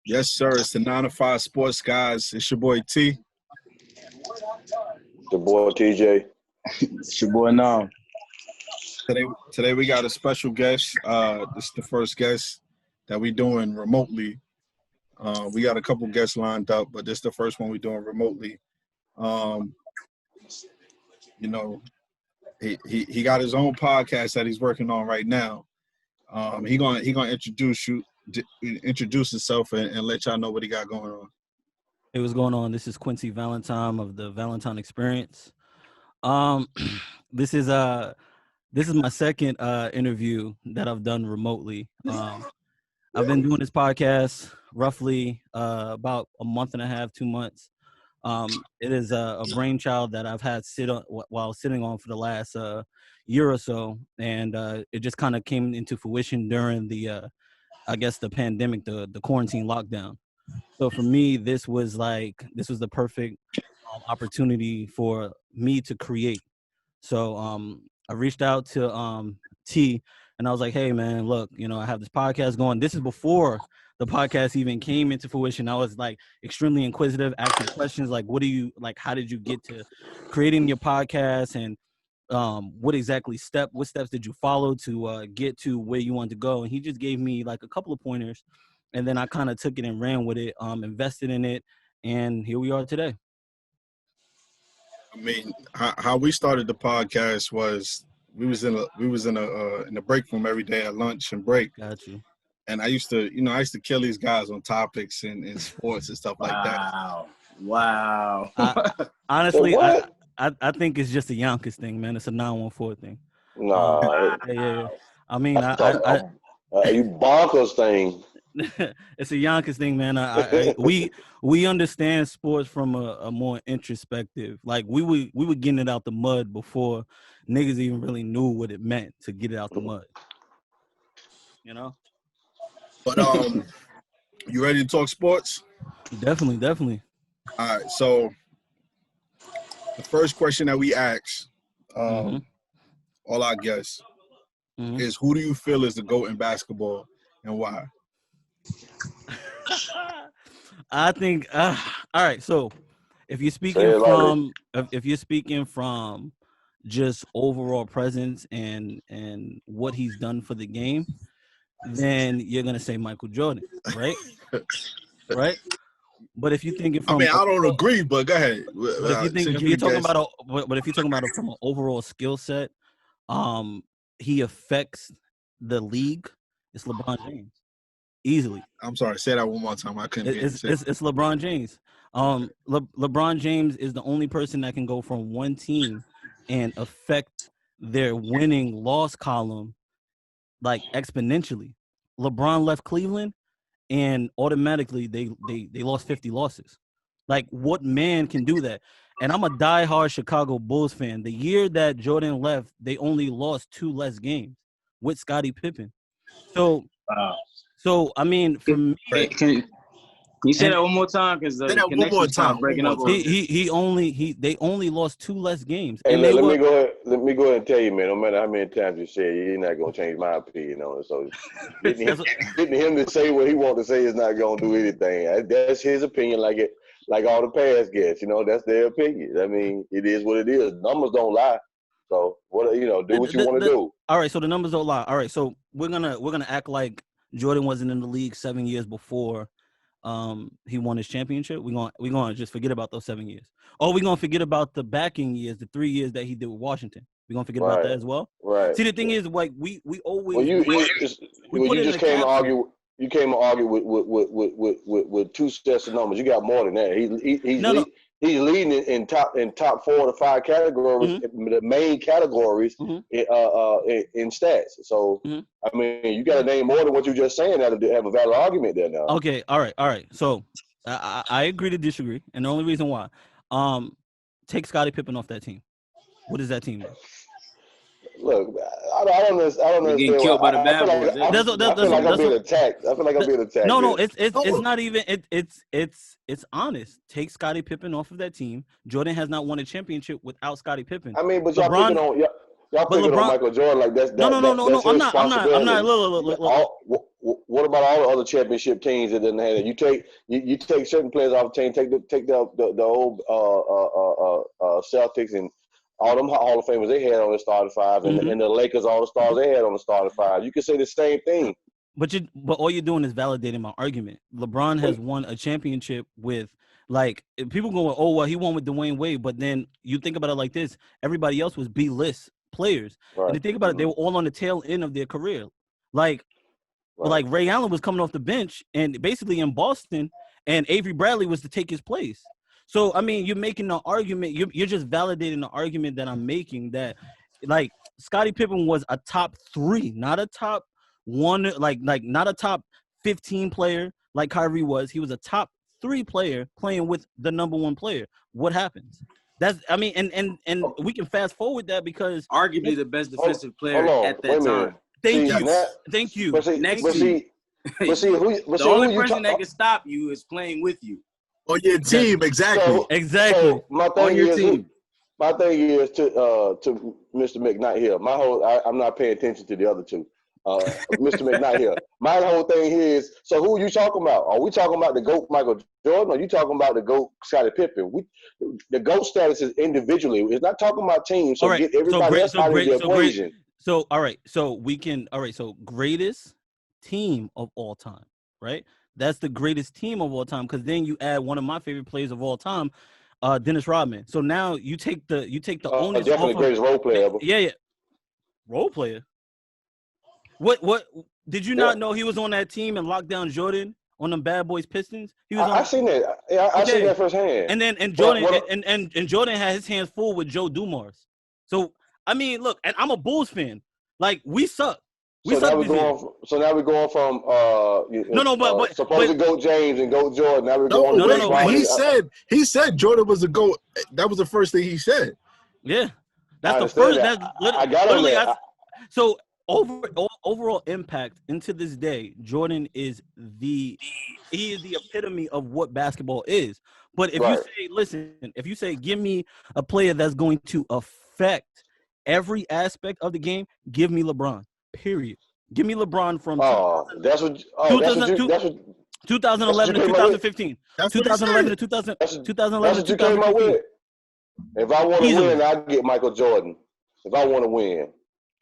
Yes, sir. It's the 9 to 5 Sports Guys. It's your boy T. The boy TJ. It's your boy Nam. Today we got a special guest. This is the first guest that we doing remotely. We got a couple guests lined up, but this is the first one we doing remotely. He got his own podcast that he's working on right now. He gonna introduce himself and let y'all know what he got going on. Hey, what's going on? This is Quinsi Valentine of the Valentine Experience. This is my second interview that I've done remotely. I've been doing this podcast roughly about a month and a half, 2 months. It is a brainchild that I've had while sitting on for the last year or so, and it just kind of came into fruition during the pandemic, the quarantine lockdown. So for me, this was the perfect opportunity for me to create. So I reached out to T, and I was like, hey man, look, I have this podcast going. This is before the podcast even came into fruition. I was like extremely inquisitive, asking questions like, how did you get to creating your podcast, and what steps did you follow to get to where you wanted to go? And he just gave me like a couple of pointers, and then I kind of took it and ran with it, invested in it, and here we are today. I mean, how we started the podcast was we was in a break room every day at lunch and break. Got you. And I used to kill these guys on topics and sports and stuff like that. Wow. Honestly, I think it's just a Yonkers thing, man. It's a 914 thing. Nah. Yeah. I mean, You bonkers thing. It's a Yonkers thing, man. We understand sports from a more introspective. Like we were getting it out the mud before niggas even really knew what it meant to get it out the mud. But you ready to talk sports? Definitely. All right. So the first question that we ask all our guests is, who do you feel is the GOAT in basketball and why? I think all right, so if you're speaking from just overall presence and what he's done for the game, then you're gonna say Michael Jordan, right? Right? But if you're thinking from, I mean, I don't agree, but go ahead. But if you're talking about it from an overall skill set, he affects the league. It's LeBron James. Easily. I'm sorry. Say that one more time. I couldn't. It's LeBron James. LeBron James is the only person that can go from one team and affect their winning loss column like exponentially. LeBron left Cleveland, and automatically they lost 50 losses. Like, what man can do that? And I'm a diehard Chicago Bulls fan. The year that Jordan left, they only lost 2 less games with Scottie Pippen. So. Wow. So I mean, for me, can you say that one more time? Because the connection's kind of breaking up. They only lost 2 less games. Hey, let me go ahead and tell you, man. No matter how many times you say it, you're not gonna change my opinion on it. So getting him to say what he wants to say is not gonna do anything. That's his opinion, like all the past guests. That's their opinion. I mean, it is what it is. Numbers don't lie. So do what you want to do. All right. So the numbers don't lie. All right. So we're gonna act like Jordan wasn't in the league 7 years before he won his championship. We're gonna just forget about those 7 years. Or we're gonna forget about the backing years, the 3 years that he did with Washington. We're gonna forget about that as well. Right. See, the thing is, like we always you came to argue with 2 sets of numbers. You got more than that. He's leading in top 4 to 5 categories, the main categories in stats. So I mean, you got to name more than what you just saying to have a valid argument there now. Okay, all right. So I agree to disagree, and the only reason why, take Scottie Pippen off that team. What is that team do? Look, I don't understand. Getting killed by the bad boys. I feel like I'm being attacked. No, it's not even. It's honest. Take Scottie Pippen off of that team. Jordan has not won a championship without Scottie Pippen. I mean, but y'all picking on Michael Jordan like that's No. I'm not. Look. what about all the other championship teams that didn't have it? You take certain players off the team, take the old Celtics and all them Hall of Famers they had on the starting five, and the Lakers, all the stars they had on the starting five. You can say the same thing. But all you're doing is validating my argument. LeBron has won a championship with, like, people going, oh, well, he won with Dwayne Wade. But then you think about it like this. Everybody else was B-list players. Right. And you think about it, they were all on the tail end of their career. Like Ray Allen was coming off the bench and basically in Boston, and Avery Bradley was to take his place. So, I mean, you're making the argument. You're just validating the argument that I'm making that, like, Scottie Pippen was a top 3, not a top 1, like not a top 15 player like Kyrie was. He was a top 3 player playing with the number 1 player. What happens? That's, I mean, and we can fast forward that because arguably the best defensive player at that time. Thank you. But see, the only person that can stop you is playing with you. On your team, exactly. So my thing is to Mr. McKnight here. I'm not paying attention to the other two. Mr. McKnight here. My whole thing here is, so who are you talking about? Are we talking about the GOAT Michael Jordan, or are you talking about the GOAT Scottie Pippen? The GOAT status is individually. It's not talking about teams. So get everybody else out of the equation. So greatest team of all time, right? That's the greatest team of all time, because then you add one of my favorite players of all time, Dennis Rodman. So now you take the onus. Definitely the greatest role player ever. Yeah. Role player. What did you not know he was on that team and locked down Jordan on them Bad Boys Pistons? He was. I seen that. I seen that firsthand. And then Jordan and Jordan had his hands full with Joe Dumars. So I mean, look, and I'm a Bulls fan. Like, we suck. So now we're going from supposed GOAT James and GOAT Jordan. Now we're going to he said Jordan was a GOAT. That was the first thing he said. Yeah, that's the first. That. I got literally. So overall impact into this day, Jordan is the epitome of what basketball is. But if you say, give me a player that's going to affect every aspect of the game, give me LeBron. Period. Give me LeBron from 2011 to 2015. 2011 to 2011 to 2015. If I want to win, I get Michael Jordan. If I want to win.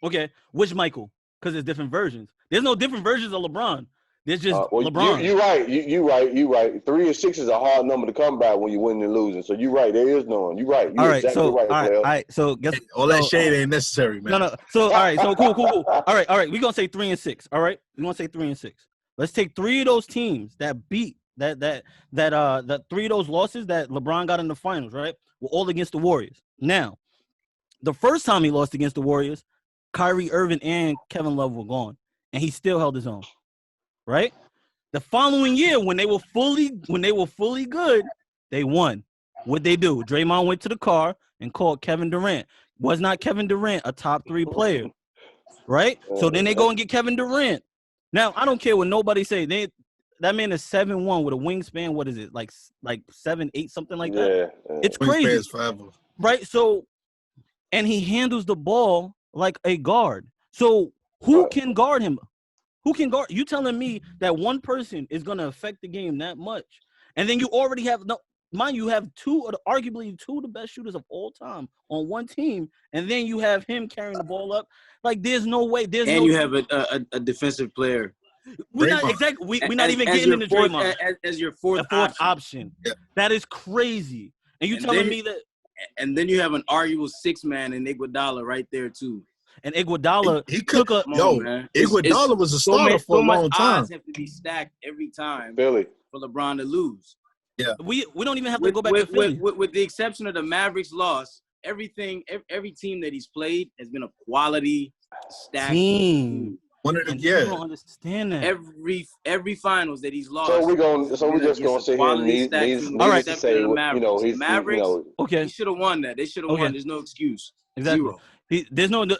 Okay, which Michael? Because there's different versions. There's no different versions of LeBron. There's just LeBron. You're right. You're right. 3 and 6 is a hard number to come by when you're winning and losing. So you're right. There is no one. You're right. You're exactly right. All right. So guess all that shade ain't necessary, man. No. So all right. So cool. All right. We're gonna say 3 and 6. All right. We're gonna say 3 and 6. Let's take 3 of those teams that beat that 3 of those losses that LeBron got in the finals. Right. Were all against the Warriors. Now, the first time he lost against the Warriors, Kyrie Irving and Kevin Love were gone, and he still held his own. Right? The following year, when they were fully good, they won. What'd they do? Draymond went to the car and called Kevin Durant. Was not Kevin Durant a top 3 player? Right? So then they go and get Kevin Durant. Now, I don't care what nobody say. That man is 7'1" with a wingspan. What is it? Like 7'8", something like that? Yeah. It's crazy. Right? So, and he handles the ball like a guard. So who can guard him? Who can guard? You telling me that one person is going to affect the game that much? And then you already have, you have arguably two of the best shooters of all time on one team, and then you have him carrying the ball up. Like, there's no way. You have a defensive player. We're not exactly. We're not even getting into Draymond as your fourth option. Yeah. That is crazy. And you telling me that? And then you have an arguable 6-man in Iguodala right there too. And Iguodala, Iguodala was a starter for a long time. Odds have to be stacked every time Philly for LeBron to lose. Yeah, we don't even have to go back to Philly. With the exception of the Mavericks loss, every team that he's played has been a quality stacked team. I don't understand that. Every finals that he's lost. So we're just gonna sit here and needs to say, he's Mavericks. Okay, he should have won that. They should have won. There's no excuse. Exactly. Zero.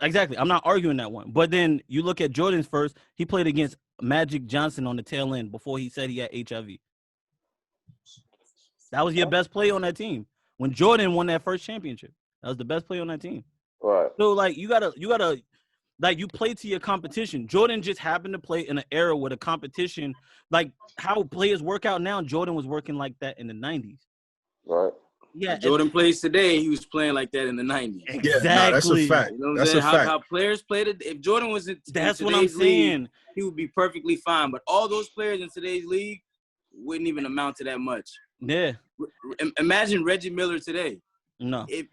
Exactly. I'm not arguing that one. But then you look at Jordan's first. He played against Magic Johnson on the tail end before he said he had HIV. That was your best play on that team. When Jordan won that first championship, that was the best play on that team. Right. So like you gotta Like, you play to your competition. Jordan just happened to play in an era where the competition, like how players work out now, Jordan was working like that in the 90s. Right. Yeah. Jordan plays today, he was playing like that in the 90s. Exactly. Yeah, that's a fact. You know what that's I'm saying? a fact. How players played it. If Jordan was in That's what I'm today's saying. league, he would be perfectly fine. But all those players in today's league wouldn't even amount to that much. Yeah. Imagine Reggie Miller today. No. If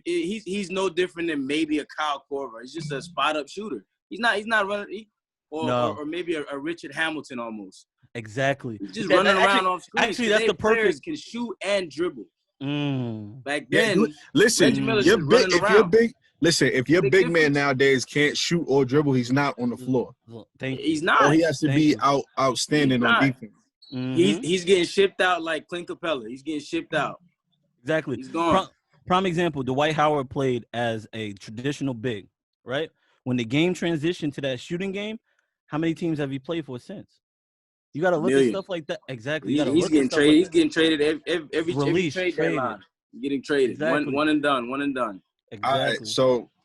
he's no different than maybe a Kyle Korver. He's just a spot up shooter. He's not running. Or maybe a Richard Hamilton almost. Exactly. He's just running around off screen. Actually, that's the players perfect. Can shoot and dribble. Back Yeah, then, listen, Reggie Miller's you're just big. running If around. you're big, listen. If your Big big man difference. nowadays can't shoot or dribble, he's not on the floor. Thank you. He's not. Or he has to Thank be you. outstanding He's on not. defense. He's getting shipped out like Clint Capella. He's getting shipped out. Exactly. He's gone. Prime example, Dwight Howard played as a traditional big, right? When the game transitioned to that shooting game, how many teams have he played for since? You got to look at stuff like that. Exactly. He's getting traded. He's getting traded every trade deadline. Getting traded. Exactly. One and done. Exactly. All right,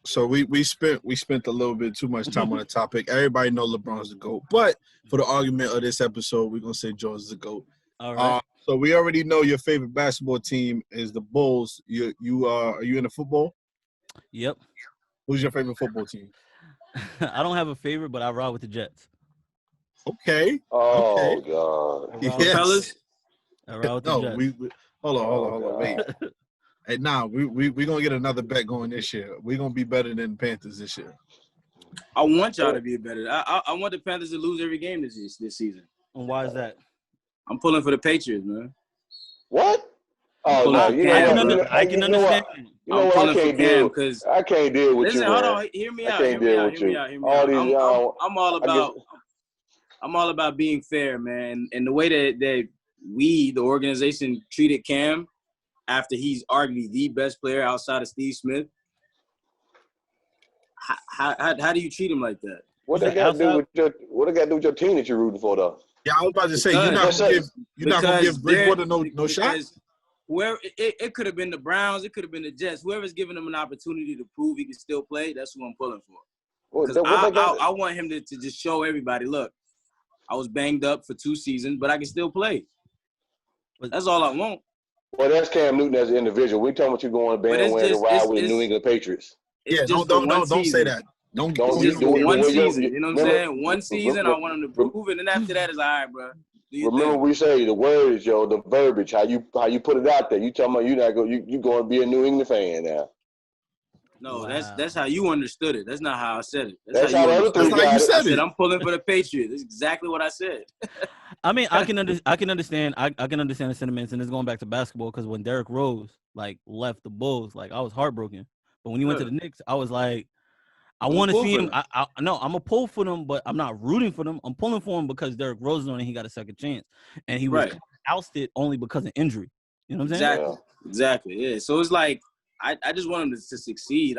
so we spent a little bit too much time on the topic. Everybody know LeBron's the GOAT, but for the argument of this episode, we're gonna say Jordan's the GOAT. All right. So we already know your favorite basketball team is the Bulls. Are you into football? Yep. Who's your favorite football team? I don't have a favorite, but I ride with the Jets. Okay. Oh okay. God. Yes. Fellas? I ride with the Jets. We hold on. Wait. Hey, we gonna get another bet going this year. We're gonna be better than the Panthers this year. I want y'all to be better. I want the Panthers to lose every game this season. And why is that? I'm pulling for the Patriots, man. What? Oh no, I can understand. You know what? I can't deal with you. Listen, hold on. Hear me out. I'm all about being fair, man. And the way that we, the organization, treated Cam after he's arguably the best player outside of Steve Smith. How do you treat him like that? What they got to do with your team that you're rooting for, though? Yeah, I was about to say you're not gonna give Bridgewater no shot. Where it could have been the Browns, it could have been the Jets. Whoever's giving him an opportunity to prove he can still play, that's who I'm pulling for. Because I want him to just show everybody, look, I was banged up for 2 seasons, but I can still play. That's all I want. Well, that's Cam Newton as an individual. We talking about you going to bandwagon to ride with the New England Patriots. Yeah, don't say that. Don't do one season. You know what I'm saying? One season, I want him to prove it, and after that, it's all right, bro. Remember, we say the words, the verbiage, how you put it out there. You talking about you going to be a New England fan now? No, that's how you understood it. That's not how I said it. That's how you said it. I'm pulling for the Patriots. That's exactly what I said. I mean, I can understand. I can understand the sentiments, and it's going back to basketball because when Derrick Rose left the Bulls, I was heartbroken. But when he went to the Knicks, I was like, I want to see him. No, I'm a pull for them, but I'm not rooting for them. I'm pulling for him because Derrick Rose is on and he got a second chance, and he was ousted only because of injury. You know what I'm saying? Exactly. Yeah. So it's like I just want them to succeed.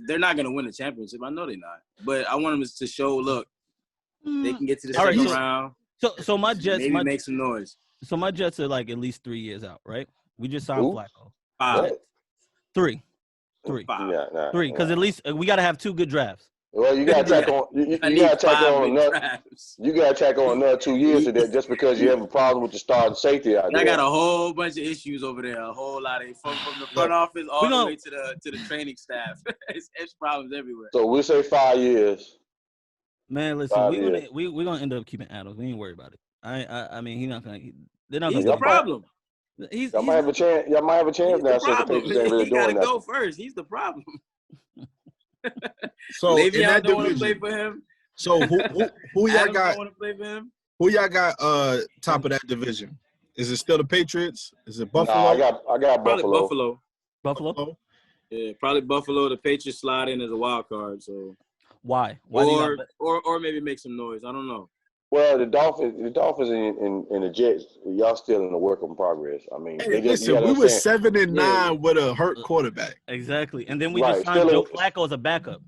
They're not gonna win a championship. I know they're not, but I want them to show. Look, they can get to the second round. So my Jets maybe make some noise. So my Jets are at least 3 years out, right? We just signed Flacco. 5. 3. 3. 3, because at least we got to have 2 good drafts. Well, you got to tack on. You got to tack on another 2 years to that just because you have a problem with the starting safety out there. I got a whole bunch of issues over there. A whole lot of from the front office all the way to the training staff. It's problems everywhere. So we'll say 5 years. Man, listen, we're gonna end up keeping Adams. We ain't worried about it. I mean, he's not gonna. They're not. He's the problem. Y'all might have a chance. Y'all might have a chance now. Since the Patriots ain't really doing that. He gotta go first. He's the problem. So in that don't want to play for him. So who y'all got? Want to play for him? Who y'all got? Top of that division? Is it still the Patriots? Is it Buffalo? Nah, I got Buffalo. Buffalo. Yeah, probably Buffalo. The Patriots slide in as a wild card. So why? Or maybe make some noise. I don't know. Well, the Dolphins and the Jets, y'all still in the work in progress. I mean, we were 7-9 with a hurt quarterback. Exactly, and then we just signed Joe Flacco as a backup.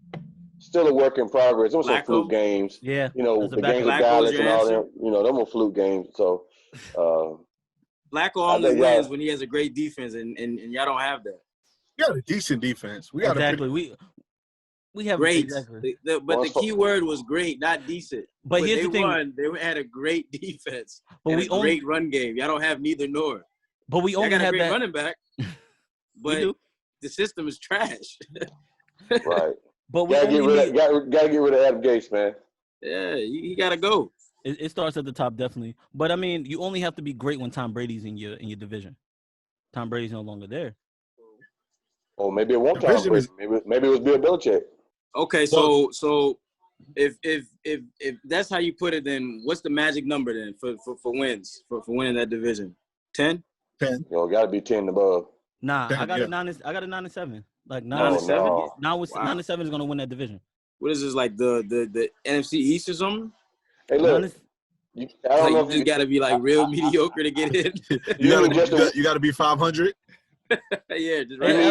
Still a work in progress. There was some fluke games. Yeah, the games of Dallas and all them. Them were fluke games. So, Flacco only wins when he has a great defense, and y'all don't have that. We got a decent defense. We have great. Exactly. But the key word was great, not decent. But here's the thing. They had a great defense but and a great run game. Y'all don't have neither nor. But we only got a have great that running back. But the system is trash. Right. But we gotta get rid of Adam Gase, man. Yeah, he gotta go. It starts at the top, definitely. But I mean, you only have to be great when Tom Brady's in your division. Tom Brady's no longer there. Oh, maybe it won't Tom Brady. Maybe it was Bill Belichick. Okay, so if that's how you put it, then what's the magic number then for wins for winning that division? 10? 10. Yo, gotta be 10 above. Nah, 10, I got it 9-7. Like 9-7. Now 9-7 is gonna win that division. What is this, like the NFC East or something? Hey, look. I don't know if you just gotta be like real mediocre to get in. you gotta be 500. Yeah,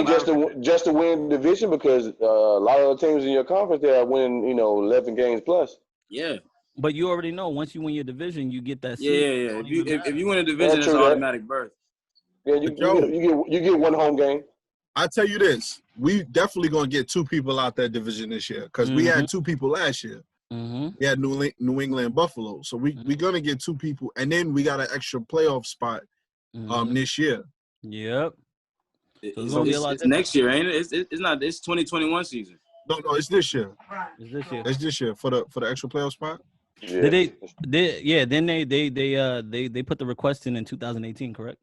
just to win the division, because a lot of the teams in your conference they are winning 11 games plus. Yeah, but you already know once you win your division, you get that. Yeah. If you win a division, it's automatic berth. Yeah, you get one home game. I tell you this, we definitely gonna get 2 people out that division this year because we had 2 people last year. Mm-hmm. We had New England, Buffalo, so we're gonna get 2 people, and then we got an extra playoff spot this year. Yep. It's next year, ain't it? It's not. It's 2021 season. No, it's this year. It's this year for the extra playoff spot. Yeah. Then they put the request in 2018, correct?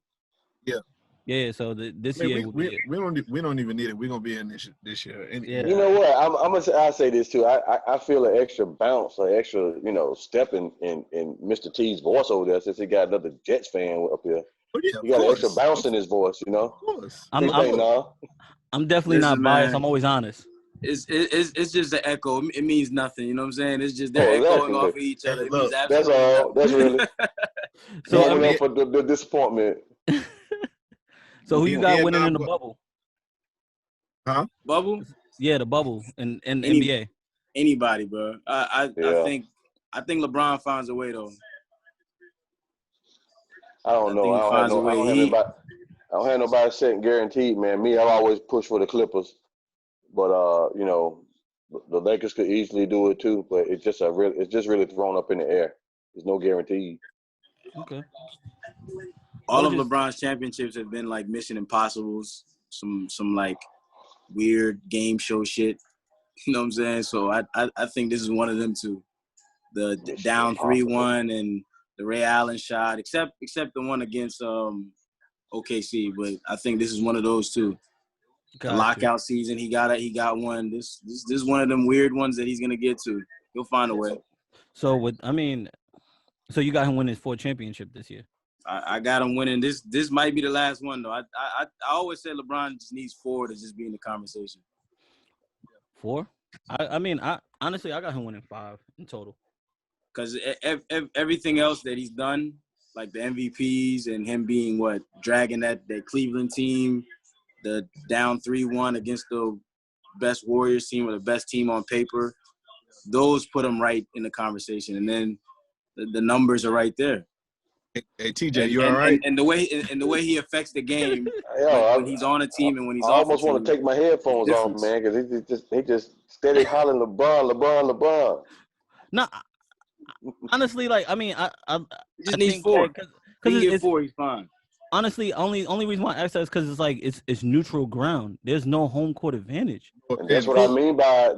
Yeah. Yeah. So this year we don't even need it. We're gonna be in this year. Yeah. You know what? I say this too. I feel an extra bounce, an extra step in Mr. T's voice over there since he got another Jets fan up here. Oh, yeah, he got an extra bounce in his voice, Of course. I'm definitely not biased. I'm always honest. It's just an echo. It means nothing. You know what I'm saying? It's just they're echoing off of each other. It means that's all. That's really. So for the disappointment. So who you got winning in the bubble? Huh? Bubble? Yeah, the bubble in NBA. Anybody, bro. I think LeBron finds a way though. I don't know. I don't have nobody setting guaranteed, man. Me, I've always pushed for the Clippers, but the Lakers could easily do it too. But it's just really thrown up in the air. There's no guarantee. Okay. All of LeBron's championships have been like Mission Impossibles, some like weird game show shit. You know what I'm saying? So I think this is one of them too. The down 3-1 and the Ray Allen shot, except the one against OKC, but I think this is one of those too. The lockout season, he got one. This is one of them weird ones that he's gonna get to. He'll find a way. So so you got him winning his 4th championship this year. I got him winning. This might be the last one though. I always said LeBron just needs 4 to just be in the conversation. 4? I honestly got him winning 5 in total. Because everything else that he's done, like the MVPs and him being dragging that Cleveland team, the down 3-1 against the best Warriors team or the best team on paper, those put him right in the conversation. And then the numbers are right there. Hey TJ, you all right? And the way he affects the game when he's on a team and when he's off. I almost want to take my headphones off, man, because he just steady hollering LeBron. No, honestly, I just need 4. Because he get 4, he's fine. Honestly, only reason why I ask that is because it's neutral ground. There's no home court advantage. And that's what I mean by.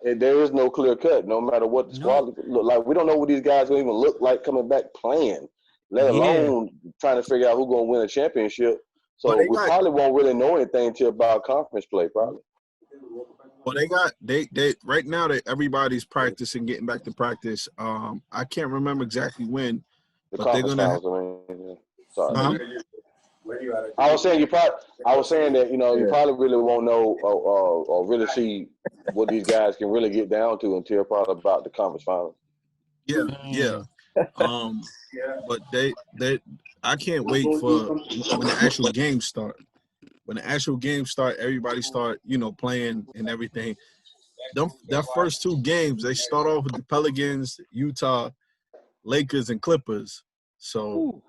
There is no clear cut. No matter what the squad look like, we don't know what these guys will even look like coming back playing. Let alone trying to figure out who's going to win a championship. So we probably won't really know anything until about conference play, probably. Well, they right now that everybody's practicing, getting back to practice. I can't remember exactly when, but they're gonna. Sorry. I was saying that you probably really won't know or really see what these guys can really get down to until probably about the conference finals. Yeah. But I can't wait for when the actual games start. When the actual games start, everybody start playing and everything. Their first 2 games, they start off with the Pelicans, Utah, Lakers, and Clippers. So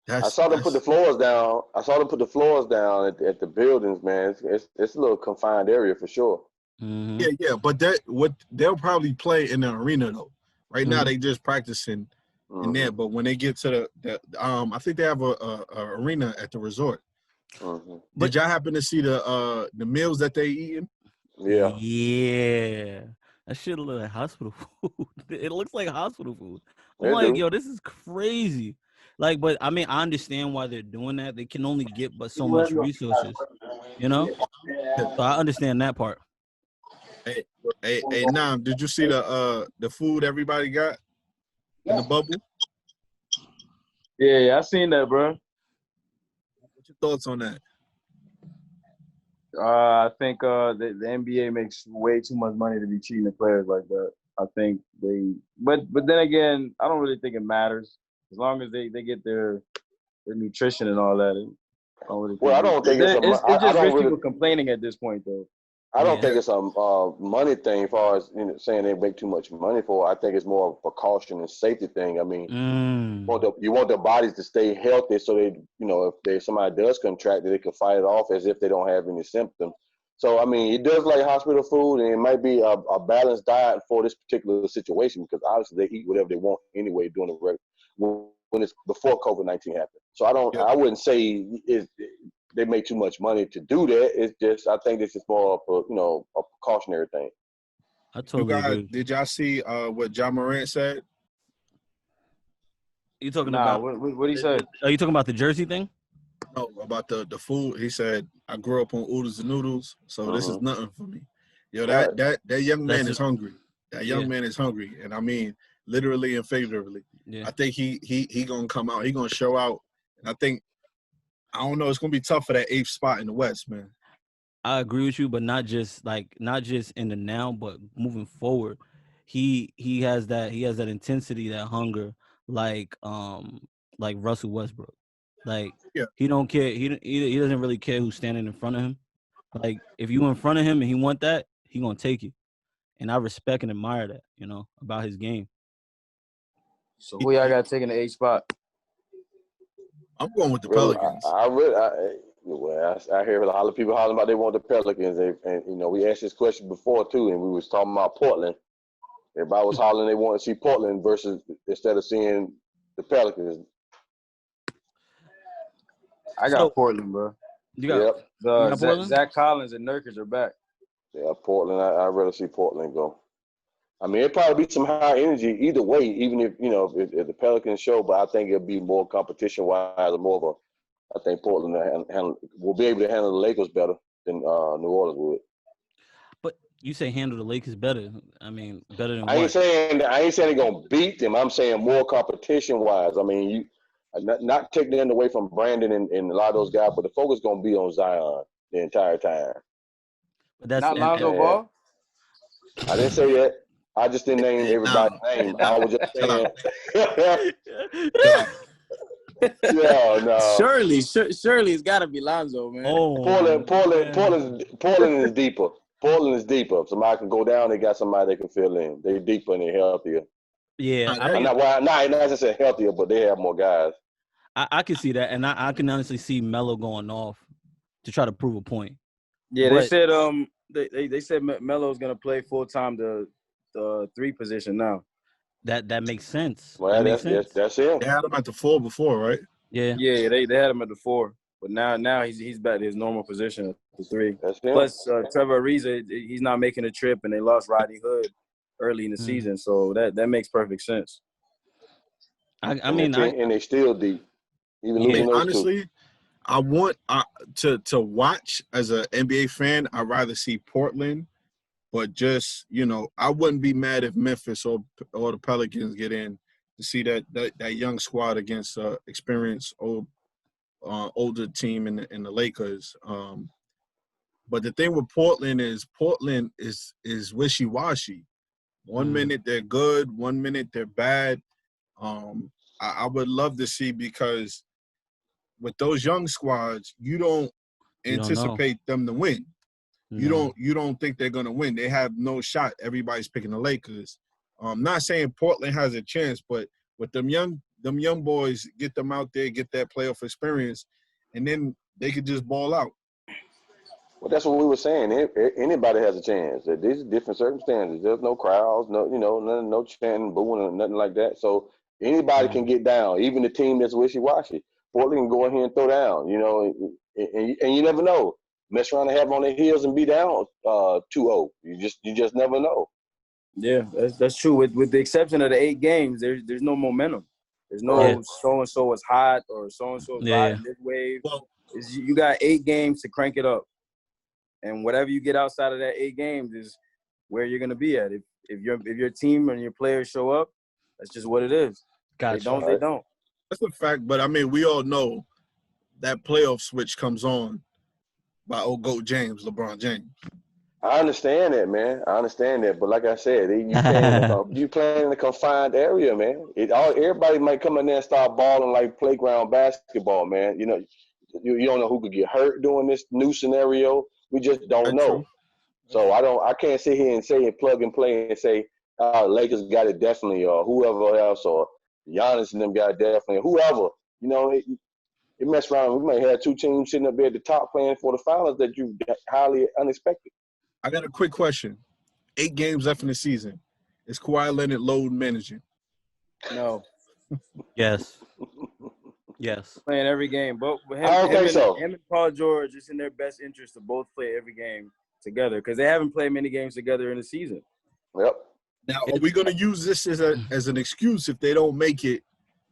I saw them put the floors down. I saw them put the floors down at the buildings, man. It's a little confined area for sure. Mm-hmm. Yeah, but they'll probably play in the arena though. Right now they just practicing in there, but when they get to the I think they have a arena at the resort. Did y'all happen to see the meals that they eating? Yeah. Yeah. That shit look like hospital food. It looks like hospital food. I'm like, yo, this is crazy. Like, but I mean, I understand why they're doing that. They can only get but so much resources, you know? So I understand that part. Hey, Nam, did you see the food everybody got in the bubble? Yeah, I seen that, bro. What's your thoughts on that? I think the NBA makes way too much money to be cheating the players like that. I think but then again, I don't really think it matters as long as they get their nutrition and all that. I don't think it's just rich people complaining at this point, though. I don't think it's a money thing as far as saying they make too much money for. I think it's more of a precaution and safety thing. I mean, you want their bodies to stay healthy so they, if somebody does contract it, they can fight it off as if they don't have any symptoms. So, I mean, it does like hospital food, and it might be a balanced diet for this particular situation because obviously they eat whatever they want anyway during when it's before COVID-19 happened. So I wouldn't say they make too much money to do that. It's just I think this is more of a precautionary thing. I totally agree. Did y'all see what Ja Morant said? You talking about what he said? Are you talking about the jersey thing? No, about the food. He said, "I grew up on oodles and noodles, so this is nothing for me." Yo, that young man is hungry. That young man is hungry, and I mean literally and figuratively. Yeah. I think he gonna come out. He gonna show out, and I don't know. It's gonna be tough for that 8th spot in the West, man. I agree with you, but not just in the now, but moving forward. He has that intensity, that hunger, like Russell Westbrook. Like he don't care. He doesn't really care who's standing in front of him. Like if you in front of him and he want that, he gonna take it. And I respect and admire that, about his game. So who y'all got taking the 8th spot? I'm going with the Pelicans. I hear a lot of people hollering about they want the Pelicans, and we asked this question before too, and we was talking about Portland. Everybody was hollering they want to see Portland versus instead of seeing the Pelicans. I got Portland, bro. You got Portland? Zach Collins and Nurkic are back. Yeah, Portland. I'd rather see Portland go. I mean, it'd probably be some high energy either way, even if if the Pelicans show. But I think it'll be more competition-wise, I think Portland will be able to handle the Lakers better than New Orleans would. But you say handle the Lakers better. I mean, better than I ain't saying they're gonna beat them. I'm saying more competition-wise. I mean, you not taking them away from Brandon and a lot of those guys, but the focus gonna be on Zion the entire time. But that's not Lonzo Ball. I didn't say that. I just didn't name everybody's name. I was just saying. No. Surely it's got to be Lonzo, man. Portland is deeper. Portland is deeper. If somebody can go down, they got somebody they can fill in. They're deeper and they're healthier. Yeah, not necessarily healthier, but they have more guys. I can see that, and I can honestly see Melo going off to try to prove a point. Yeah, they said they said Melo's gonna play full time the 3 position now. That makes sense. Well, that's him. They had him at the 4 before, right? Yeah. Yeah, they had him at the 4, but now he's back to his normal position at the 3. That's him. Plus, Trevor Ariza, he's not making a trip, and they lost Rodney Hood early in the season, so that makes perfect sense. I mean, and they still deep. Even losing those honestly, 2. I want to watch as an NBA fan. I'd rather see Portland, but just I wouldn't be mad if Memphis or the Pelicans get in to see that young squad against experienced older team in the Lakers. But the thing with Portland is wishy-washy. One minute they're good, one minute they're bad. I would love to see, because with those young squads, you don't anticipate them to win. No. You don't think they're gonna win. They have no shot. Everybody's picking the Lakers. Not saying Portland has a chance, but with them young them young boys, get them out there, get that playoff experience, and then they could just ball out. Well, that's what we were saying. Anybody has a chance. These are different circumstances. There's no crowds, no chanting, booing, or nothing like that. So anybody can get down, even the team that's wishy-washy. Portland can go in here and throw down, and you never know. Mess around and have on their heels and be down 2-0. You just never know. Yeah, that's true. With the exception of the 8 games, there's no momentum. There's no so-and-so is hot or so-and-so is riding this wave. Well, you got 8 games to crank it up. And whatever you get outside of that 8 games is where you're gonna be at. If your team and your players show up, that's just what it is. Gotcha. They don't. That's a fact, but I mean, we all know that playoff switch comes on by old GOAT James, LeBron James. I understand that, man. I understand that, but like I said, you playing in a confined area, man. Everybody might come in there and start balling like playground basketball, man. You don't know who could get hurt doing this new scenario. We just don't know. True. So I can't sit here and say and plug and play and say Lakers got it definitely, or whoever else, or Giannis and them got it definitely, whoever. It mess around. We might have 2 teams sitting up there at the top playing for the finals that you highly unexpected. I got a quick question. 8 games left in the season. Is Kawhi Leonard load managing? No. Yes. Yes. Playing every game. But I don't think so. Him and Paul George, it's in their best interest to both play every game together because they haven't played many games together in the season. Yep. Now, are we going to use this as an excuse if they don't make it?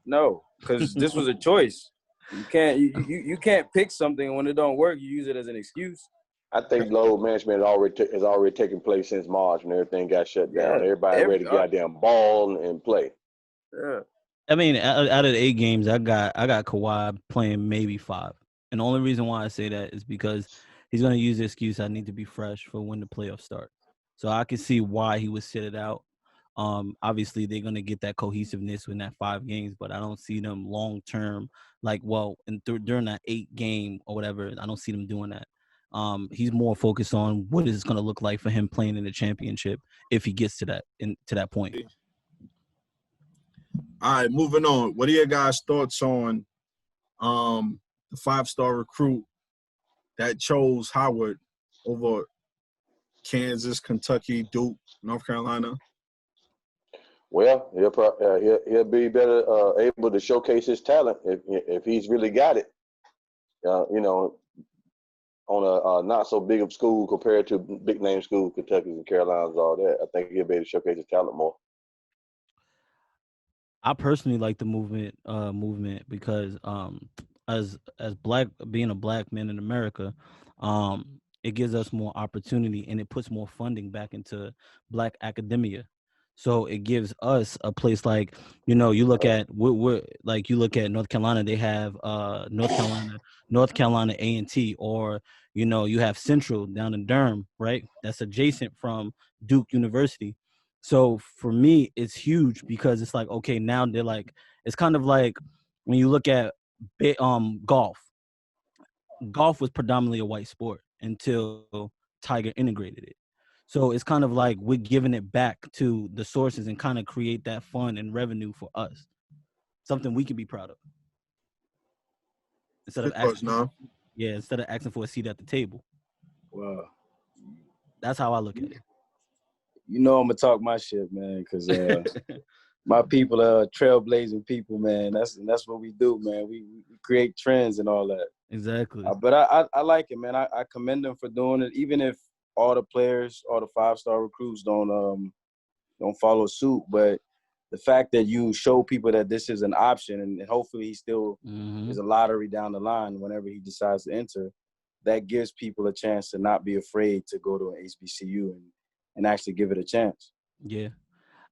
No, because this was a choice. You can't pick something when it don't work. You use it as an excuse. I think load management has already taken place since March when everything got shut down. Everybody ready to goddamn ball and play. Yeah. I mean, out of the 8 games, I got Kawhi playing maybe 5. And the only reason why I say that is because he's going to use the excuse, I need to be fresh for when the playoffs start. So I can see why he would sit it out. Obviously, they're going to get that cohesiveness in that 5 games, but I don't see them long-term, during that 8 game or whatever, I don't see them doing that. He's more focused on what is it going to look like for him playing in the championship if he gets to that point. All right, moving on. What are your guys' thoughts on the 5-star recruit that chose Howard over Kansas, Kentucky, Duke, North Carolina? Well, he'll be better able to showcase his talent if he's really got it. On a not so big of school compared to big name schools, Kentucky and Carolinas, all that. I think he'll be able to showcase his talent more. I personally like the movement because as being a black man in America, it gives us more opportunity and it puts more funding back into black academia. So it gives us a place like, you look at you look at North Carolina, they have North Carolina A&T, or you have Central down in Durham, right? That's adjacent from Duke University. So for me, it's huge because it's like, okay, now they're like, it's kind of like when you look at golf. Golf was predominantly a white sport until Tiger integrated it. So it's kind of like we're giving it back to the sources and kind of create that fund and revenue for us. Something we can be proud of. Instead of asking for a seat at the table. Wow. That's how I look at it. I'm gonna talk my shit, man, because my people are trailblazing people, man. That's what we do, man. We create trends and all that. Exactly. But I like it, man. I commend them for doing it, even if all the players, all the 5-star recruits don't follow suit. But the fact that you show people that this is an option, and hopefully he still is a lottery down the line whenever he decides to enter, that gives people a chance to not be afraid to go to an HBCU and actually give it a chance. Yeah.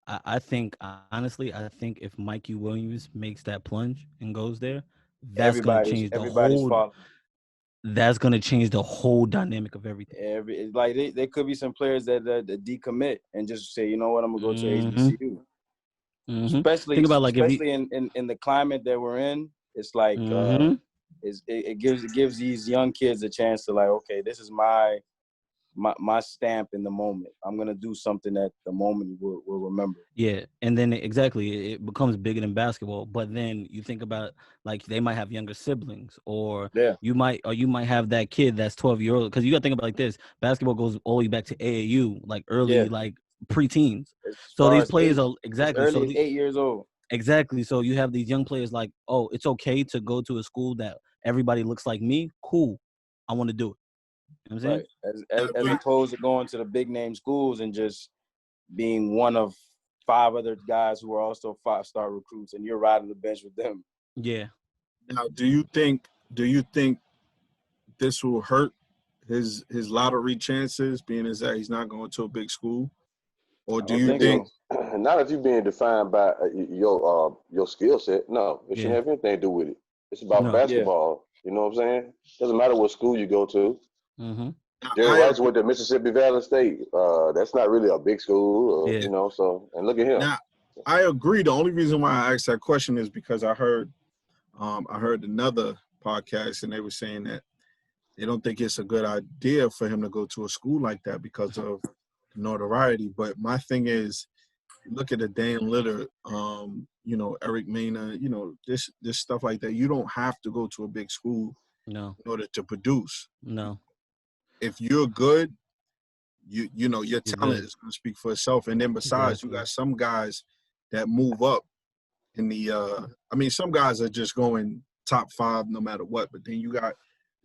I think, honestly, if Mikey Williams makes that plunge and goes there, that's going to change that's going to change the whole dynamic of everything. There could be some players that decommit and just say, you know what, I'm going to go to HBCU. Especially in the climate that we're in, it's like it gives these young kids a chance to like, okay, this is my my stamp in the moment. I'm gonna do something that the moment will remember. Yeah, and then exactly it becomes bigger than basketball. But then you think about like they might have younger siblings, or you might have that kid that's 12-year-old. Because you got to think about like this: basketball goes all the way back to AAU, like early, like preteens. So these players are early 8 years old. Exactly. So you have these young players like, oh, it's okay to go to a school that everybody looks like me. Cool, I want to do it. You know what I'm saying? Right. As opposed to going to the big name schools and just being one of 5 other guys who are also 5-star recruits, and you're riding the bench with them. Yeah. Now, do you think this will hurt his lottery chances, being as that he's not going to a big school, or do you think? So. Not if you're being defined by your skill set. No, it shouldn't have anything to do with it. It's about basketball. You know what I'm saying? Doesn't matter what school you go to. Mm-hmm. Jerry Rice went to Mississippi Valley State. That's not really a big school, you know. So, and look at him. Now, I agree. The only reason why I asked that question is because I heard another podcast, and they were saying that they don't think it's a good idea for him to go to a school like that because of notoriety. But my thing is, look at the Dan Litter, you know, Eric Mena, you know, this stuff like that. You don't have to go to a big school in order to produce. No. If you're good, you know, your talent is going to speak for itself. And then besides, you got some guys that move up in the I mean, some guys are just going top 5 no matter what, but then you got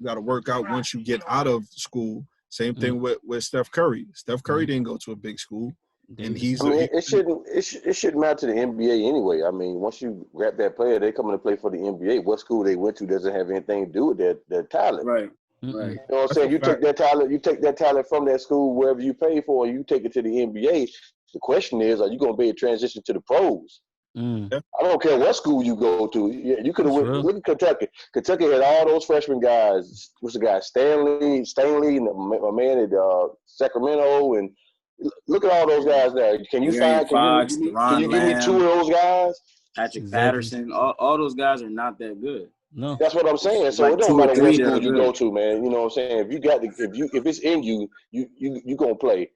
to work out once you get out of school. Same thing with Steph Curry. Steph Curry didn't go to a big school, and it shouldn't matter to the NBA anyway. I mean, once you grab that player, they coming to play for the NBA. What school they went to doesn't have anything to do with their talent. Right. Right. You know what I'm saying? You take that talent from that school wherever you pay for, and you take it to the NBA. The question is, are you going to be able to transition to the pros? I don't care what school you go to. You could have look at Kentucky. Kentucky had all those freshman guys. What's the guy? Stanley, and my man at Sacramento, and look at all those guys there. Can you find? Can you give me 2 of those guys? Patrick Patterson. All those guys are not that good. No, that's what I'm saying. So it don't matter what school you go to, man. You know what I'm saying? If you got if it's in you, you gonna play.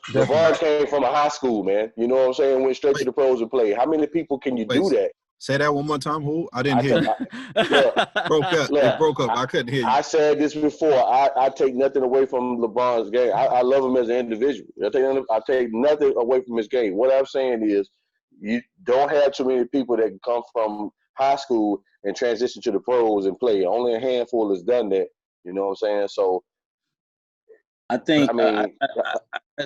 LeBron came from a high school, man. You know what I'm saying? Went straight to the pros and played. How many people can you do that? Say that one more time, who? I didn't hear you. It broke up. I couldn't hear you. I said this before. I take nothing away from LeBron's game. I love him as an individual. I take nothing away from his game. What I'm saying is you don't have too many people that can come from high school and transition to the pros and play. Only a handful has done that. You know what I'm saying? So I think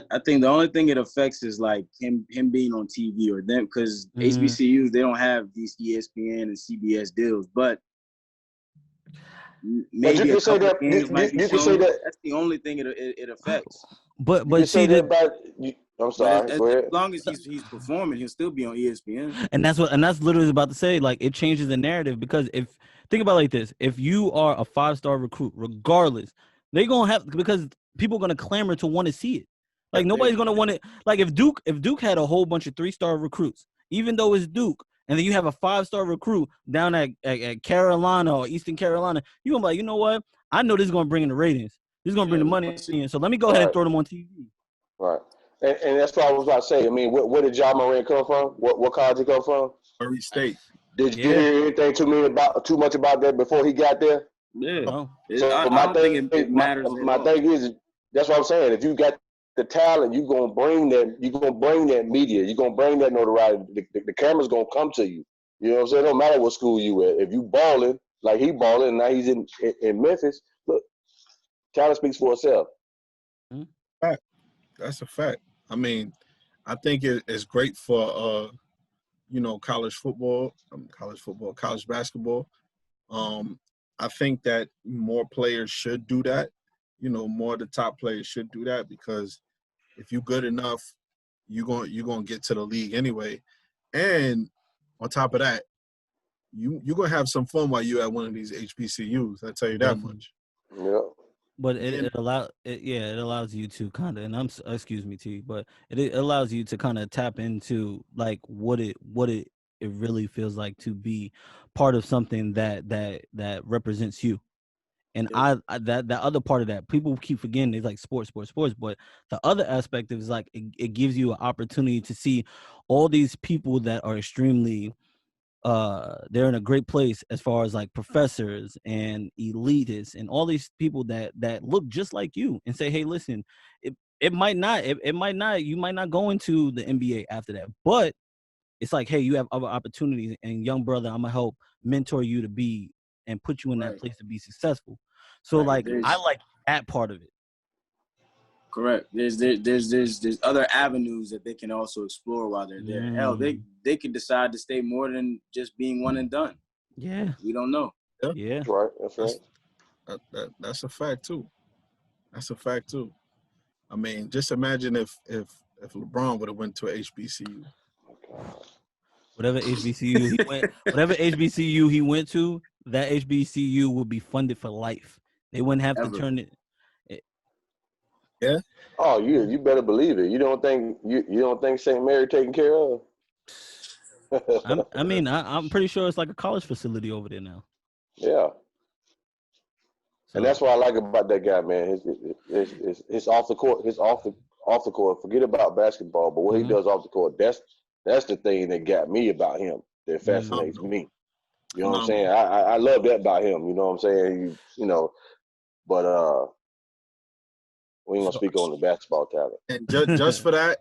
I think the only thing it affects is like him being on TV or them, because HBCUs, they don't have these ESPN and CBS deals, but maybe you can say that. You can say that. That's the only thing it affects. But see that. I'm sorry. Go ahead. As long as he's performing, he'll still be on ESPN. And that's literally about to say. Like, it changes the narrative, because think about it like this: if you are a 5-star recruit, regardless, they're gonna have, because people are gonna clamor to want to see it. Like, nobody's gonna want it. Like, if Duke had a whole bunch of 3-star recruits, even though it's Duke, and then you have a 5-star recruit down at Carolina or Eastern Carolina, you're gonna be like, you know what? I know this is gonna bring in the ratings. This is gonna bring the money in. So let me go ahead and throw them on TV. Right. And that's what I was about to say. I mean, where did Ja Morant come from? What college he come from? Murray State. Did you hear anything too much about that before he got there? Yeah. So I don't think it matters. My thing is, that's what I'm saying. If you got the talent, you're gonna bring that. You're gonna bring that media. You're gonna bring that notoriety. The camera's gonna come to you. You know what I'm saying? It don't matter what school you at. If you balling like he balling, and now he's in Memphis. Look, talent speaks for itself. Fact. That's a fact. I mean, I think it's great for college football, college basketball. I think that more players should do that. You know, more of the top players should do that, because if you're good enough, you're gonna get to the league anyway. And on top of that, you're gonna have some fun while you're at one of these HBCUs. I tell you that much. Yeah. But it allows you to kind of, and excuse me, T, but it allows you to kind of tap into like what it really feels like to be part of something that represents you. And that other part of that, people keep forgetting it's like sports. But the other aspect is like it gives you an opportunity to see all these people that are extremely they're in a great place as far as like professors and elitists and all these people that look just like you and say, hey, listen, it might not you might not go into the NBA after that, but it's like, hey, you have other opportunities, and young brother, I'm gonna help mentor you to be and put you in that place to be successful. So like I like that part of it. Correct. There's other avenues that they can also explore while they're there. Hell, they can decide to stay more than just being one and done. Yeah. We don't know. Yeah. That's right. That's right. That's a fact too. That's a fact too. I mean, just imagine if LeBron would have went to a HBCU. Whatever HBCU he went to, that HBCU would be funded for life. They wouldn't have to turn it. Yeah. Oh, you better believe it. You don't think St. Mary taken care of? I'm pretty sure it's like a college facility over there now. Yeah. So, and that's what I like about that guy, man. His off the court, off the court. Forget about basketball, but what he does off the court, that's the thing that got me about him. That fascinates me. You know what I'm saying? I love that about him. You know what I'm saying? But we ain't gonna speak on the basketball talent. And just for that,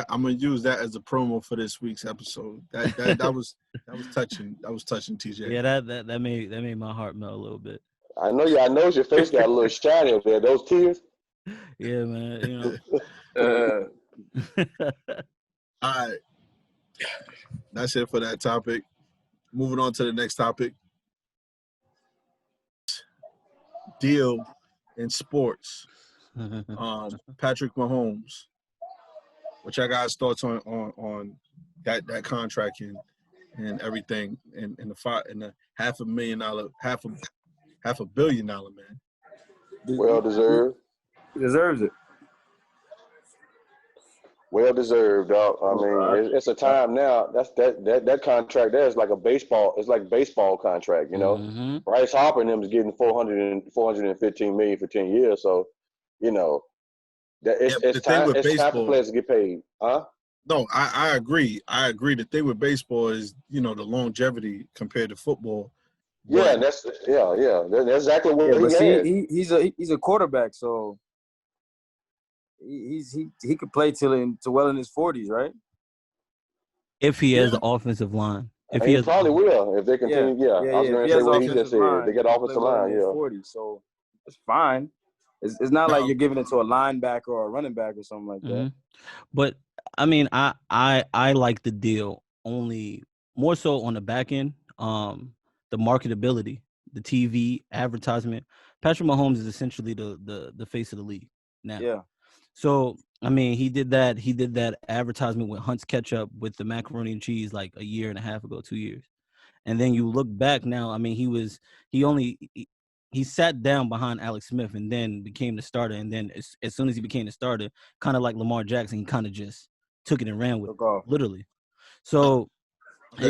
I'm gonna use that as a promo for this week's episode. That was touching. That was touching, TJ. Yeah, that made my heart melt a little bit. I know your face got a little shiny up there. Those tears. Yeah, man. All right. That's it for that topic. Moving on to the next topic. Deal in sports. Patrick Mahomes. What y'all guys' thoughts on that contract and everything and the $500 million, $500 million, man. Well deserved. He deserves it. Well deserved, dog. I mean, it's a time now. That contract there is like a baseball. It's like a baseball contract, you know. Bryce Harper and them is getting $415 million for 10 years. So, you know, it's time for players to get paid, huh? No, I agree. I agree. The thing with baseball is, the longevity compared to football. Yeah, that's exactly what he has. He's a quarterback, so. He could play till well in his 40s, right? If he has the offensive line, he probably will if they continue. Yeah. I was going to say what he just said. They got offensive line, yeah. 40, so it's fine. It's not like you're giving it to a linebacker or a running back or something like that. But I mean, I like the deal only more so on the back end. The marketability, the TV advertisement. Patrick Mahomes is essentially the face of the league now. Yeah. So, I mean, he did that advertisement with Hunt's Ketchup with the macaroni and cheese like a year and a half ago, 2 years. And then you look back now, I mean, he sat down behind Alex Smith and then became the starter. And then as soon as he became the starter, kind of like Lamar Jackson, he kind of just took it and ran with it, literally. So,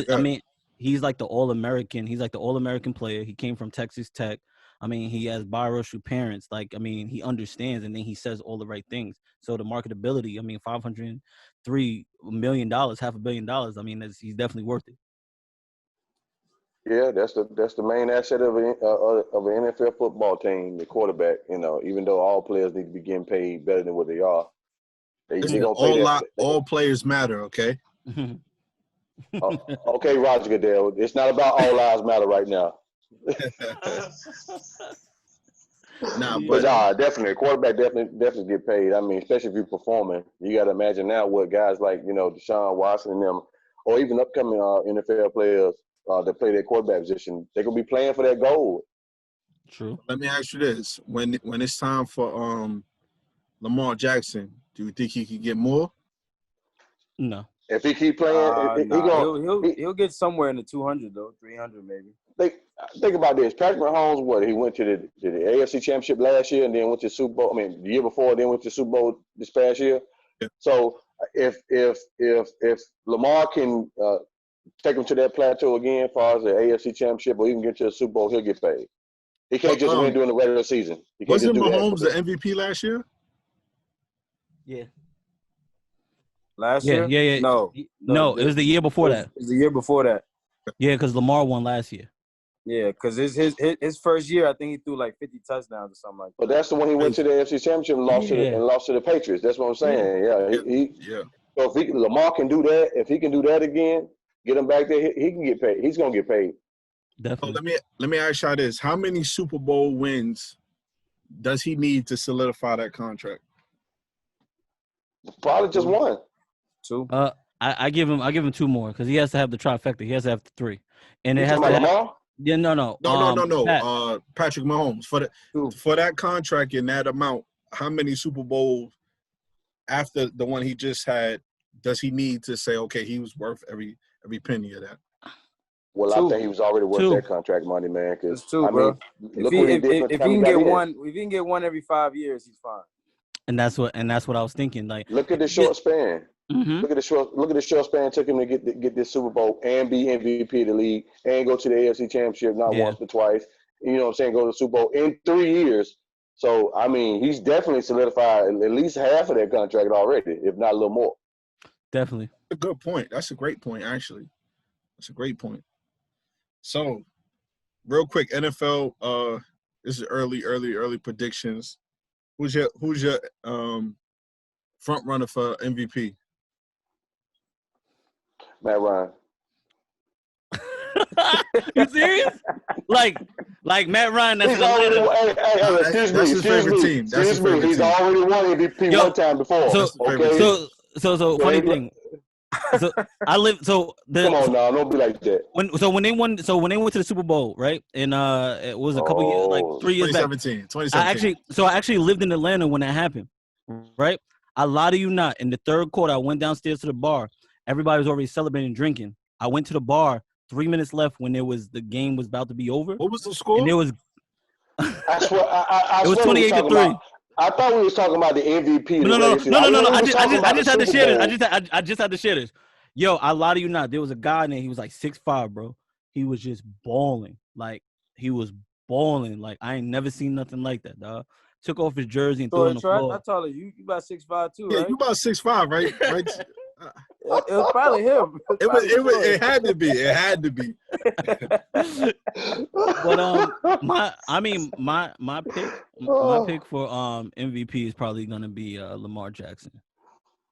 I mean, he's like the All-American. He's like the All-American player. He came from Texas Tech. I mean, he has biracial parents. Like, I mean, he understands, and then he says all the right things. So the marketability, I mean, $503 million, $500 million. I mean, he's definitely worth it. Yeah, that's the main asset of an NFL football team, the quarterback. Even though all players need to be getting paid better than what they are, they gonna pay that. All players matter, okay? Okay, Roger Goodell. It's not about all lives matter right now. Definitely, quarterback definitely get paid. I mean, especially if you're performing. You got to imagine now what guys like Deshaun Watson and them, or even upcoming NFL players that play their quarterback position, they're gonna be playing for that gold. True. Let me ask you this: when it's time for Lamar Jackson, do you think he could get more? No. If he keep playing, he'll get somewhere in the 200 though, 300 maybe. Think about this. Patrick Mahomes, he went to the AFC Championship last year and then went to Super Bowl. I mean, the year before, then went to Super Bowl this past year. Yeah. So if Lamar can take him to that plateau again, as far as the AFC Championship, or even get to the Super Bowl, he'll get paid. He can't just win during the regular season. Wasn't Mahomes the MVP last year? Yeah. Last year? Yeah. No, it was the year before that. It was the year before that. Yeah, because Lamar won last year. Yeah, because his first year, I think he threw like 50 touchdowns or something like that. But that's the one he went to the AFC Championship and lost to the Patriots. That's what I'm saying. Yeah. So if Lamar can do that, if he can do that again, get him back there, he can get paid. He's gonna get paid. Definitely. So let me ask y'all this: how many Super Bowl wins does he need to solidify that contract? Probably just one. 2. I give him 2 more because he has to have the trifecta. He has to have 3, and it has to have. Lamar? Yeah, no. Patrick Mahomes for that contract in that amount. How many Super Bowls after the one he just had does he need to say, okay, he was worth every penny of that? Well, 2. I think he was already worth that contract money, man. It's 2, bro. If he can get one every 5 years, he's fine. And that's what I was thinking. Like, look at the short span. Mm-hmm. Look at the short span it took him to get this Super Bowl and be MVP of the league and go to the AFC Championship not once but twice. You know what I'm saying? Go to the Super Bowl in 3 years. So I mean, he's definitely solidified at least half of that contract already, if not a little more. Definitely. A good point. That's a great point, actually. That's a great point. So, real quick, NFL. This is early predictions. Who's your front runner for MVP? Matt Ryan. You serious? Like Matt Rryan? That's his favorite team. That's his favorite team. He's already won MVP one time before. So funny thing. So I live. So come on now, don't be like that. When they won to the Super Bowl, right? And it was a couple years, like 3 years back. 2017. I actually lived in Atlanta when that happened, right? I lie to you not. In the third quarter, I went downstairs to the bar. Everybody was already celebrating, drinking. I went to the bar. 3 minutes left when the game was about to be over. What was the score? And it was. I swear, it was 28-3. I thought we was talking about the MVP. No. I just had to share this. I just had to share this. Yo, I lie to you not. There was a guy in there. He was like 6'5", bro. He was just balling. Like he was balling. Like I ain't never seen nothing like that, dog. Took off his jersey and threw it on the floor. I told you about 6'5" too, right? Yeah, you about 6'5", right? Right. It was probably him. It had to be. It had to be. But my pick for MVP is probably gonna be Lamar Jackson.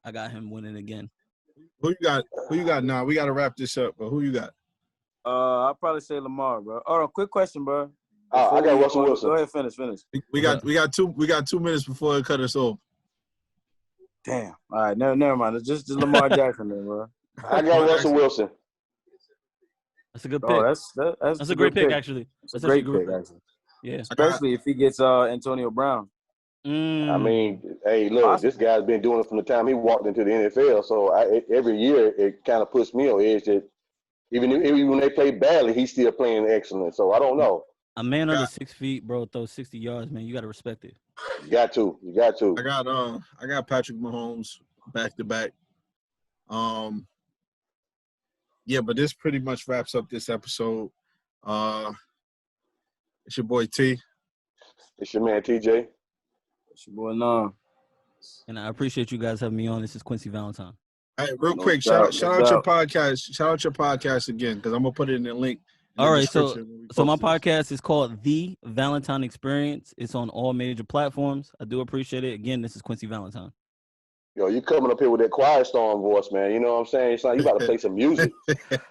I got him winning again. Who you got now? We gotta wrap this up, but who you got? I'll probably say Lamar, bro. Oh, quick question, bro. I got Russell Wilson. Go ahead, finish. We got 2 minutes before it cut us off. Damn. All right, never mind. It's just Lamar Jackson, then, bro. I got Russell Wilson. That's a good pick. Oh, that's a great pick, actually. That's a great pick, actually. Yeah. Especially if he gets Antonio Brown. I mean, hey, look, this guy's been doing it from the time he walked into the NFL. So every year it kind of puts me on edge that even when they play badly, he's still playing excellent. So I don't know. A man under 6 feet, bro, throws 60 yards, man. You got to respect it. You got to. I got Patrick Mahomes back to back. Yeah, but this pretty much wraps up this episode. It's your boy T. It's your man TJ. It's your boy Nam. And I appreciate you guys having me on. This is Quinsi Valentine. Hey, real quick, shout out your podcast. Shout out your podcast again, because I'm gonna put it in the link. All right, so my podcast is called The Valentine Experience. It's on all major platforms. I do appreciate it. Again, this is Quinsi Valentine. Yo, you coming up here with that Quiet Storm voice, man. You know what I'm saying? It's like you about to play some music.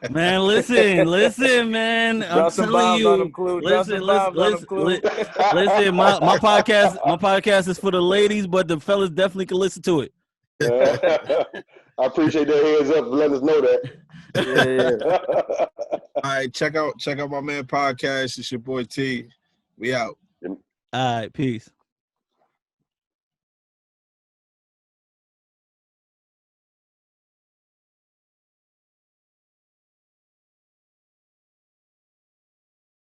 Man, listen, man. I'm telling you. Listen, my podcast is for the ladies, but the fellas definitely can listen to it. I appreciate that heads up for letting us know that. Yeah. All right, check out my man podcast. It's your boy T. We out. All right, peace.